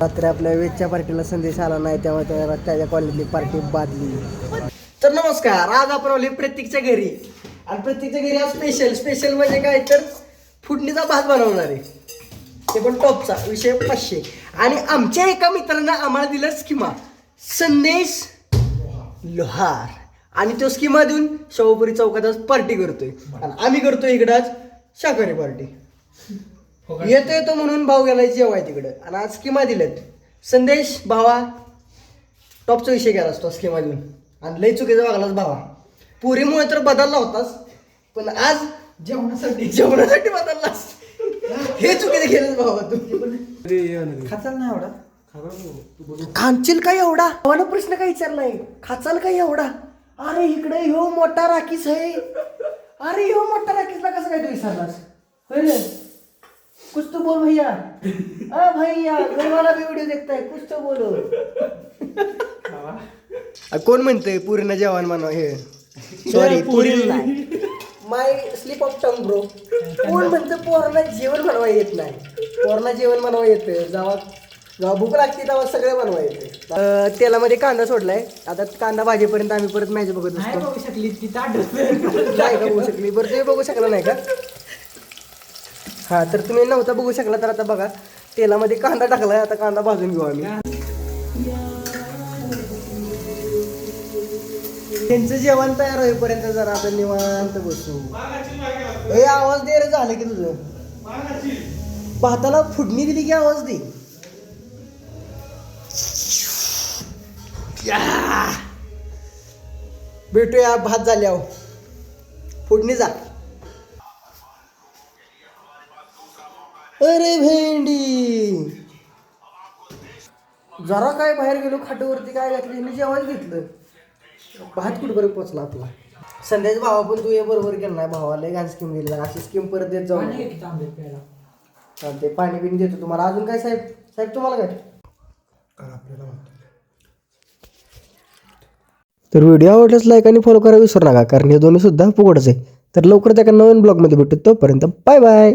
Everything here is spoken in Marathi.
रात्री आपल्या वेजच्या पार्टीला संदेश आला नाही त्यामुळे त्याच्या कॉलेजली पार्टी बादली. तर नमस्कार, आज आपण आलो प्रत्येकच्या घरी आणि प्रत्येकच्या घरी आज स्पेशल म्हणजे काय तर फुडणीचा भात बनवणार आहे, ते पण टॉपचा. विषय 500. आणि आमच्या एका मित्रानं आम्हाला दिलं स्कीमा, संदेश लोहार, आणि तो स्कीमा देऊन शाहूपुरी चौकात आज पार्टी करतोय आणि आम्ही करतोय इकडं आज शाकाहारी पार्टी. येतो म्हणून भाऊ गेला जेवाय तिकडं आणि आज स्कीमा दिल्यात. संदेश भावा टॉपचा विषय केला असतो स्कीमा देऊन आणि लय चुकीचा वागलाच भावा. पुरीमुळे तर बदलला होतास पण आज जेवणासाठी बदललास, हे चुकीचं केलंच भावा तू. खाचाल ना एवढा खांचील काय एवढा, मला प्रश्न काय विचारलाय, खाचाल काय एवढा? अरे इकडे ह्यो मोठा राखीस आहे, अरे ह्यो मोठा राखीसला कसं काय तू विसरलास? होय रे, कुछ तो बोल भैया. भैया घर वाला भी व्हिडिओ देखताय, कुछ तो बोलो. कोण म्हणतंय पुरीनं जेवण बनवा, हे सॉरी पुरी नाही, माय स्लिप ऑफ टंग ब्रो. कोण म्हणतं पोरांना जेवण बनवा येत नाही? पोरांना जेवण बनवा येतं, जेव्हा भूक लागते तेव्हा सगळे बनवा येते. तेलामध्ये कांदा सोडलाय, आता कांदा भाजीपर्यंत आम्ही परत मॅच बघत असतो. बघू शकली ती ताट नाही का बघू शकली? बरं तुम्ही बघू शकला नाही का? हा, तर तुम्ही नव्हता बघू शकला तर आता बघा, तेलामध्ये कांदा टाकलाय, आता कांदा भाजून घेऊ आम्ही. त्यांचं जेवण तयार होईपर्यंत जरा आता निवांत बसू. हे आवाज दे रे, झालं की तुझं भाताला फुडणी दिली की आवाज दे. भेटूया भात झाल्यावर, फुडणी जा. अरे भेंडी, जरा काय बाहेर गेलो खाटूवरती काय घातली, जेवण घेतलं, भात कुठपर्यंत पोचला आपला. संध्याच भावा पण तू हे बरोबर केलं नाही, भावाला घाण स्कीम दिली, अशी स्कीम परत देत जाऊ. चालते, पाणी बिणी देतो तुम्हाला. अजून काय साहेब तुम्हाला काय? तर व्हिडिओ आवडल्यास लाईक आणि फॉलो करायला विसरू नका, कारण हे दोन्ही सुद्धा फुकटच आहे. तर लवकर त्या नवीन ब्लॉगमध्ये भेटू, तोपर्यंत बाय बाय.